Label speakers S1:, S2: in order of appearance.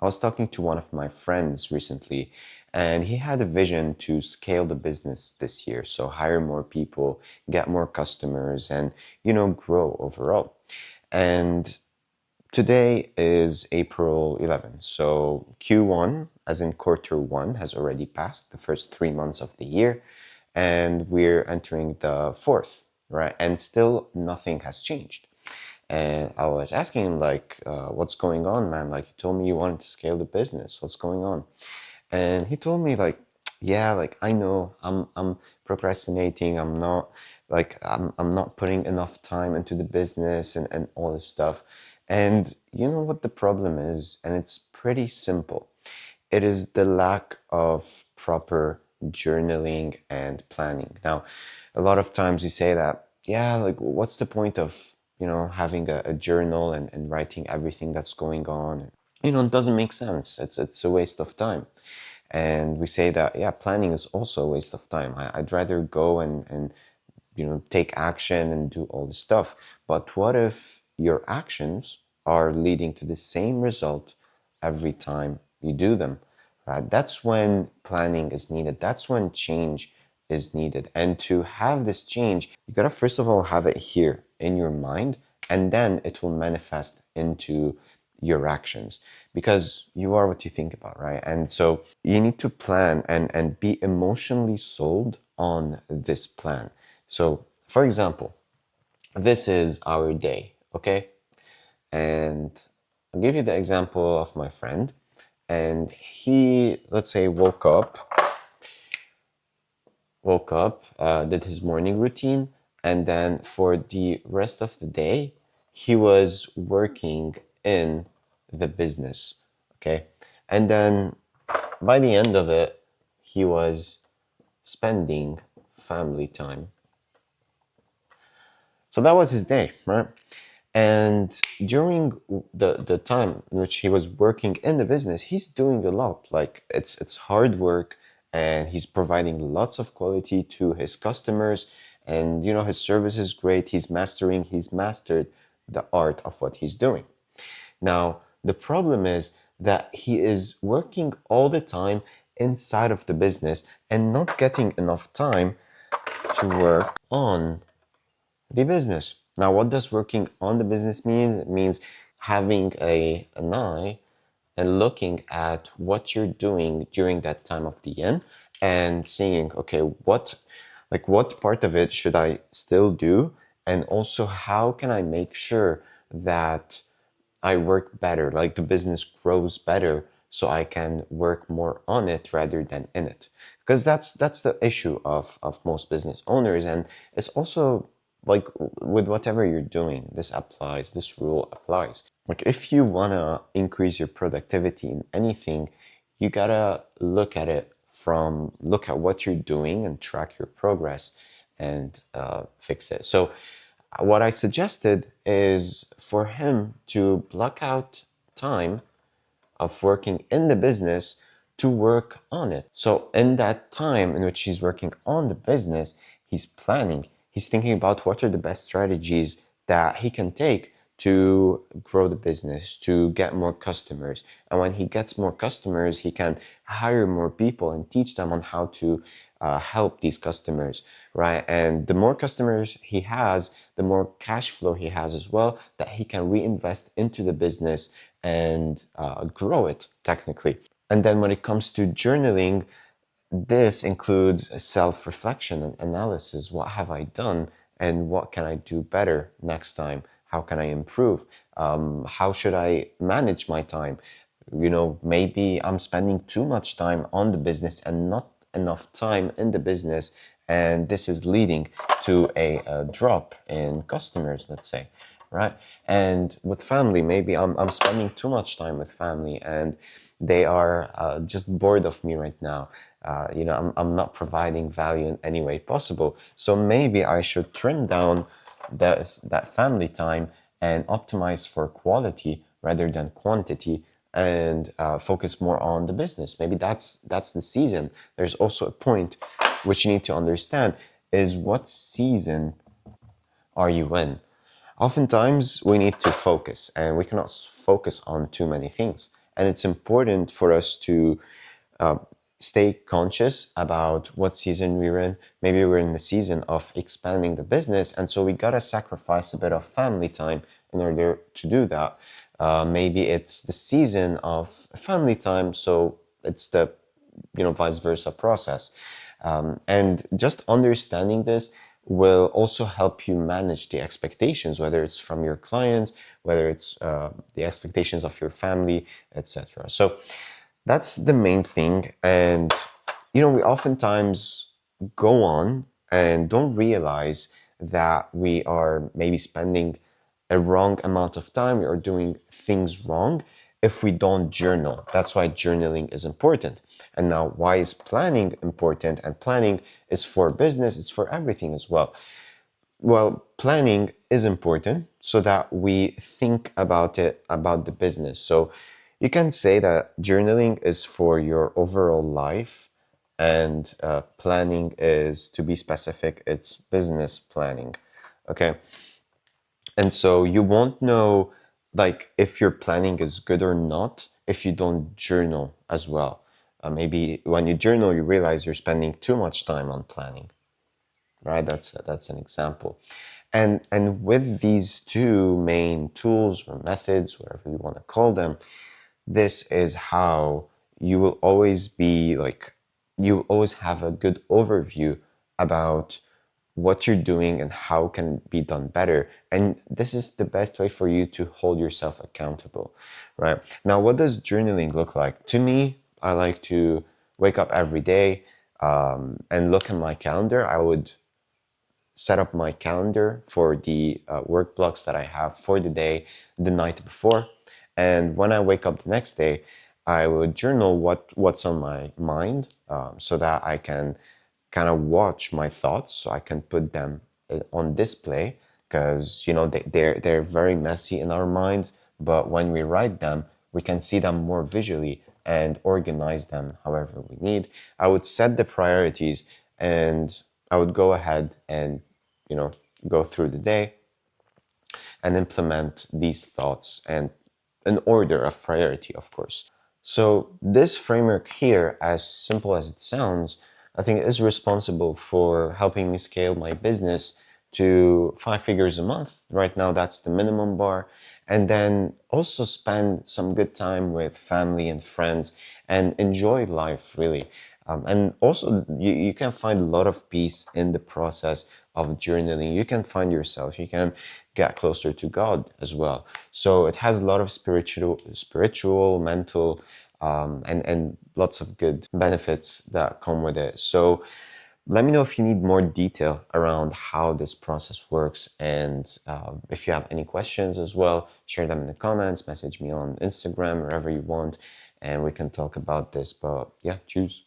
S1: I was talking to one of my friends recently, and he had a vision to scale the business this year. So hire more people, get more customers, and, grow overall. And today is April 11th. So Q1, as in quarter one, has already passed the first 3 months of the year, and we're entering the fourth, right? And still nothing has changed. And I was asking him, like, what's going on, man? Like, you told me you wanted to scale the business. What's going on? And he told me, like, yeah, like, I know I'm procrastinating. I'm not putting enough time into the business and all this stuff. And you know what the problem is? And it's pretty simple. It is the lack of proper journaling and planning. Now, a lot of times you say that, yeah, like, what's the point of, having a journal and writing everything that's going on? It doesn't make sense. It's a waste of time. And we say that, yeah, planning is also a waste of time. I'd rather go and take action and do all this stuff. But what if your actions are leading to the same result every time you do them, right? That's when planning is needed. That's when change is needed. And to have this change, you gotta first of all have it here in your mind, and then it will manifest into your actions, because you are what you think about, right? And so you need to plan and be emotionally sold on this plan. So, for example, this is our day, okay? And I'll give you the example of my friend. And he, let's say, woke up, did his morning routine, and then for the rest of the day, he was working in the business, okay? And then by the end of it, he was spending family time. So that was his day, right? And during the time in which he was working in the business, he's doing a lot. Like, it's hard work, and he's providing lots of quality to his customers. And his service is great. He's mastered the art of what he's doing. Now, the problem is that he is working all the time inside of the business and not getting enough time to work on the business. Now, what does working on the business mean? It means having an eye and looking at what you're doing during that time of the yen, and seeing, okay, what part of it should I still do? And also, how can I make sure that I work better, like the business grows better, so I can work more on it rather than in it. Because that's the issue of most business owners. And it's also like with whatever you're doing, this rule applies. Like, if you wanna increase your productivity in anything, you gotta look at what you're doing and track your progress, and fix it. So what I suggested is for him to block out time of working in the business to work on it. So in that time in which he's working on the business, he's planning, he's thinking about what are the best strategies that he can take to grow the business, to get more customers. And when he gets more customers, he can hire more people and teach them on how to help these customers, right? And the more customers he has, the more cash flow he has as well, that he can reinvest into the business and grow it technically. And then when it comes to journaling, this includes self-reflection and analysis. What have I done, and what can I do better next time? How can I improve? How should I manage my time? Maybe I'm spending too much time on the business and not enough time in the business, and this is leading to a drop in customers, let's say, right? And with family, maybe I'm spending too much time with family, and they are just bored of me right now. I'm not providing value in any way possible. So maybe I should trim down that family time and optimize for quality rather than quantity, and focus more on the business. Maybe that's the season. There's also a point which you need to understand, is what season are you in? Oftentimes we need to focus, and we cannot focus on too many things. and it's important for us to uh, stay conscious about what season we're in. Maybe we're in the season of expanding the business, and so we gotta sacrifice a bit of family time in order to do that. Maybe it's the season of family time, so it's the vice versa process. And just understanding this will also help you manage the expectations, whether it's from your clients, whether it's the expectations of your family, etc. So that's the main thing. And we oftentimes go on and don't realize that we are maybe spending a wrong amount of time or doing things wrong if we don't journal. That's why journaling is important. And now, why is planning important? And planning is for business, it's for everything as well. Well, planning is important so that we think about it, about the business. So you can say that journaling is for your overall life, and planning is, to be specific, it's business planning. Okay. And so you won't know like if your planning is good or not if you don't journal as well. Maybe when you journal, you realize you're spending too much time on planning, right? That's an example. And with these two main tools or methods, whatever you want to call them, this is how you will always be like, you always have a good overview about what you're doing and how can it be done better. And this is the best way for you to hold yourself accountable, right? Now, what does journaling look like? To me, I like to wake up every day and look at my calendar. I would set up my calendar for the work blocks that I have for the day the night before. And when I wake up the next day, I would journal what's on my mind, so that I can kind of watch my thoughts, so I can put them on display, because they're very messy in our minds, but when we write them, we can see them more visually and organize them however we need. I would set the priorities, and I would go ahead and go through the day and implement these thoughts and an order of priority, of course. So this framework here, as simple as it sounds, I think is responsible for helping me scale my business to 5 figures a month. Right now, that's the minimum bar. And then also spend some good time with family and friends and enjoy life, really. And also, you can find a lot of peace in the process of journaling. You can find yourself. You can get closer to God as well. So it has a lot of spiritual, mental, and lots of good benefits that come with it. So let me know if you need more detail around how this process works, and if you have any questions as well, share them in the comments, message me on Instagram, wherever you want, and we can talk about this. But yeah, choose.